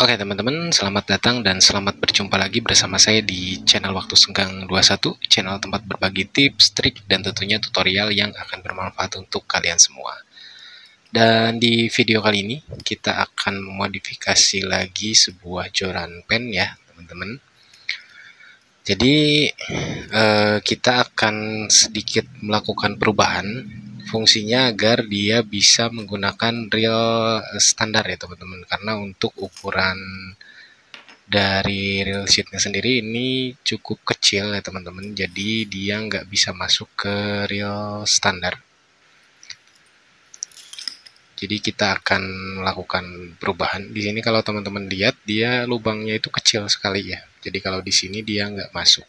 Oke teman-teman, selamat datang dan selamat berjumpa lagi bersama saya di channel Waktu Senggang 21, channel tempat berbagi tips, trik, dan tentunya tutorial yang akan bermanfaat untuk kalian semua. Dan di video kali ini, kita akan memodifikasi lagi sebuah joran pen ya teman-teman. Jadi, kita akan sedikit melakukan perubahan fungsinya agar dia bisa menggunakan reel standar ya teman-teman, karena untuk ukuran dari reel sheetnya sendiri ini cukup kecil ya teman-teman, jadi dia nggak bisa masuk ke reel standar. Jadi kita akan melakukan perubahan di sini. Kalau teman-teman lihat, dia lubangnya itu kecil sekali ya, jadi kalau di sini dia nggak masuk.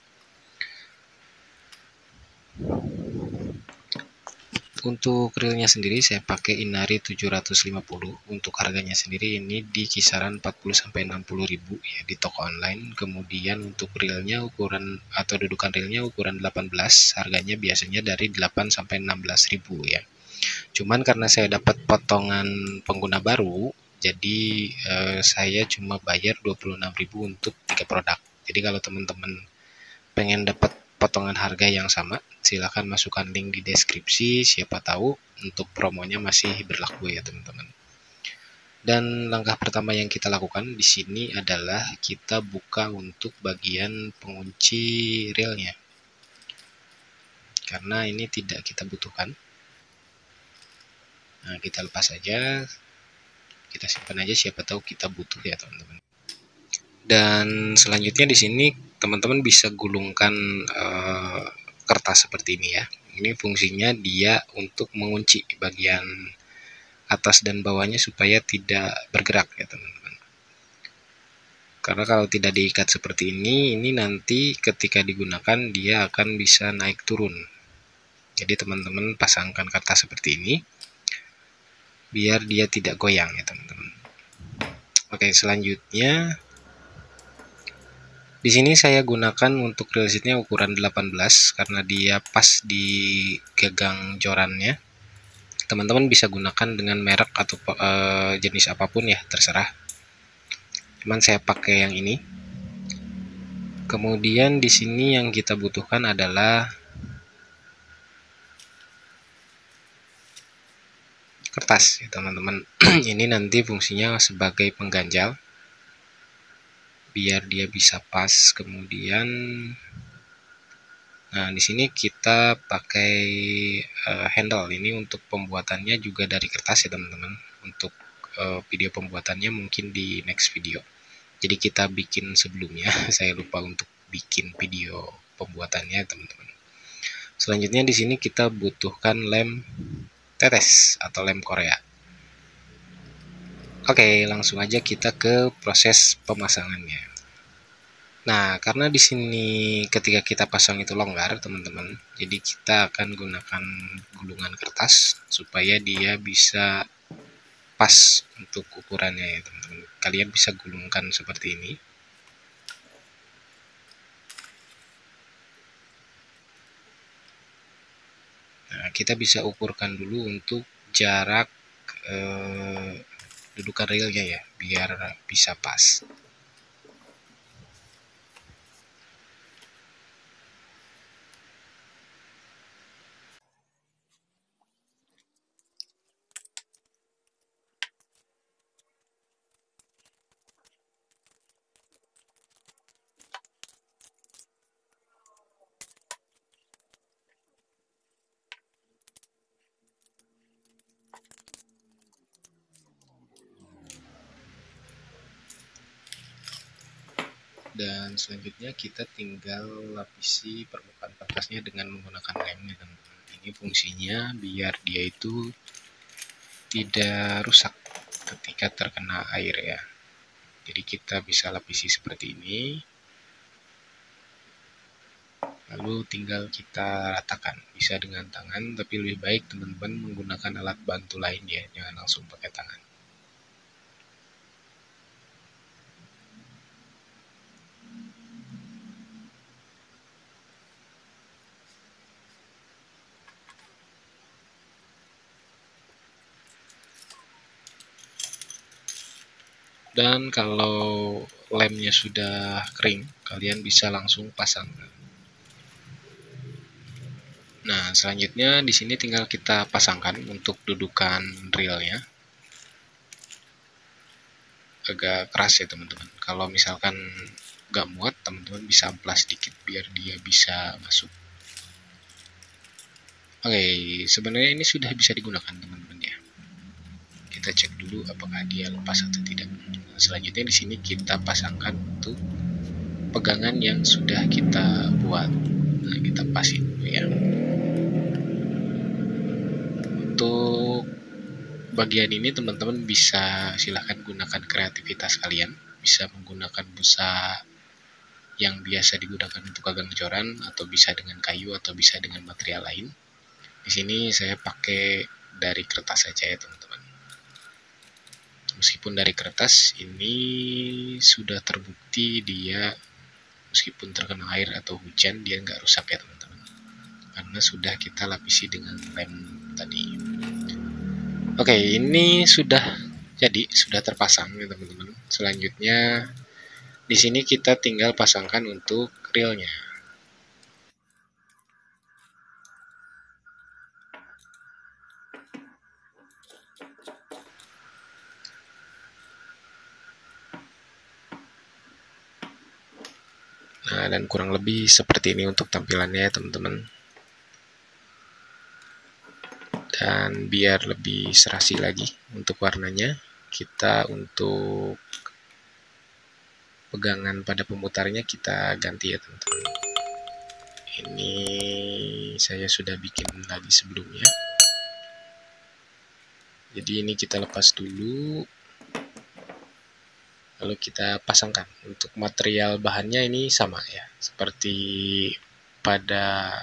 Untuk reelnya sendiri saya pakai Inari 750. Untuk harganya sendiri ini di kisaran 40-60 ribu ya di toko online. Kemudian untuk reelnya ukuran atau dudukan reelnya ukuran 18, harganya biasanya dari 8-16 ribu ya. Cuman karena saya dapat potongan pengguna baru, jadi saya cuma bayar 26 ribu untuk 3 produk. Jadi kalau teman-teman pengen dapat potongan harga yang sama, silahkan masukkan link di deskripsi, siapa tahu untuk promonya masih berlaku ya teman-teman. Dan langkah pertama yang kita lakukan di sini adalah kita buka untuk bagian pengunci reelnya, karena ini tidak kita butuhkan. Nah, kita lepas saja, kita simpan aja, siapa tahu kita butuh ya teman-teman. Dan selanjutnya di sini teman-teman bisa gulungkan kertas seperti ini ya. Ini fungsinya dia untuk mengunci bagian atas dan bawahnya supaya tidak bergerak ya teman-teman. Karena kalau tidak diikat seperti ini nanti ketika digunakan dia akan bisa naik turun. Jadi teman-teman pasangkan kertas seperti ini biar dia tidak goyang ya teman-teman. Oke, selanjutnya di sini saya gunakan untuk reel sheetnya ukuran 18 karena dia pas di gagang jorannya. Teman-teman bisa gunakan dengan merek atau jenis apapun ya, terserah. Cuman saya pakai yang ini. Kemudian di sini yang kita butuhkan adalah kertas ya teman-teman. Ini nanti fungsinya sebagai pengganjal biar dia bisa pas. Kemudian nah, di sini kita pakai handle. Ini untuk pembuatannya juga dari kertas ya teman-teman. Untuk video pembuatannya mungkin di next video. Jadi kita bikin sebelumnya. Saya lupa untuk bikin video pembuatannya teman-teman. Selanjutnya di sini kita butuhkan lem tetes atau lem Korea. Oke, langsung aja kita ke proses pemasangannya. Nah, karena di sini ketika kita pasang itu longgar, teman-teman, jadi kita akan gunakan gulungan kertas supaya dia bisa pas untuk ukurannya ya, teman-teman. Kalian bisa gulungkan seperti ini. Nah, kita bisa ukurkan dulu untuk jarak dudukan reelnya ya, biar bisa pas. Dan selanjutnya kita tinggal lapisi permukaan kertasnya dengan menggunakan lem. Ini fungsinya biar dia itu tidak rusak ketika terkena air ya. Jadi kita bisa lapisi seperti ini, lalu tinggal kita ratakan. Bisa dengan tangan, tapi lebih baik teman-teman menggunakan alat bantu lain ya, jangan langsung pakai tangan. Dan kalau lemnya sudah kering, kalian bisa langsung pasang. Nah, selanjutnya di sini tinggal kita pasangkan untuk dudukan reelnya. Agak keras ya teman-teman. Kalau misalkan nggak muat, teman-teman bisa amplas sedikit biar dia bisa masuk. Oke, sebenarnya ini sudah bisa digunakan teman-teman ya. Kita cek dulu apakah dia lepas atau tidak. Selanjutnya di sini kita pasangkan untuk pegangan yang sudah kita buat. Nah, kita pasin dulu ya. Untuk bagian ini teman-teman bisa silahkan gunakan kreativitas kalian. Bisa menggunakan busa yang biasa digunakan untuk gagang joran, atau bisa dengan kayu, atau bisa dengan material lain. Di sini saya pakai dari kertas saja ya teman-teman. Meskipun dari kertas ini sudah terbukti dia meskipun terkena air atau hujan dia nggak rusak ya teman-teman, karena sudah kita lapisi dengan lem tadi. Oke, ini sudah jadi, sudah terpasang ya teman-teman. Selanjutnya di sini kita tinggal pasangkan untuk reelnya. Nah, dan kurang lebih seperti ini untuk tampilannya ya teman-teman. Dan biar lebih serasi lagi untuk warnanya, kita untuk pegangan pada pemutarnya kita ganti ya teman-teman. Ini saya sudah bikin lagi sebelumnya. Jadi ini kita lepas dulu, lalu kita pasangkan. Untuk material bahannya ini sama ya, seperti pada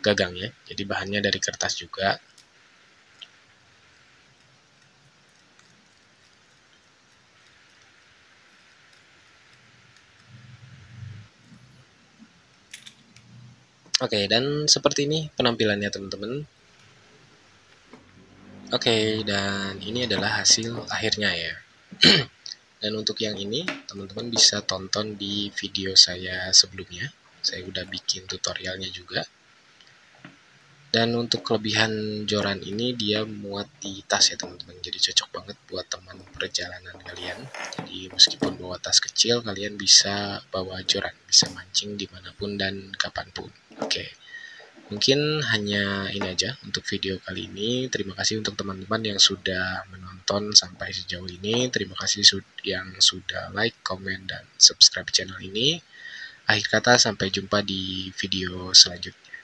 gagangnya. Jadi bahannya dari kertas juga. Oke, dan seperti ini penampilannya teman-teman. Oke, dan ini adalah hasil akhirnya ya. Dan untuk yang ini, teman-teman bisa tonton di video saya sebelumnya. Saya udah bikin tutorialnya juga. Dan untuk kelebihan joran ini, dia muat di tas ya teman-teman. Jadi cocok banget buat teman perjalanan kalian. Jadi meskipun bawa tas kecil, kalian bisa bawa joran. Bisa mancing dimanapun dan kapanpun. Oke. Mungkin hanya ini aja untuk video kali ini. Terima kasih untuk teman-teman yang sudah menonton sampai sejauh ini. Terima kasih yang sudah like, komen, dan subscribe channel ini. Akhir kata, sampai jumpa di video selanjutnya.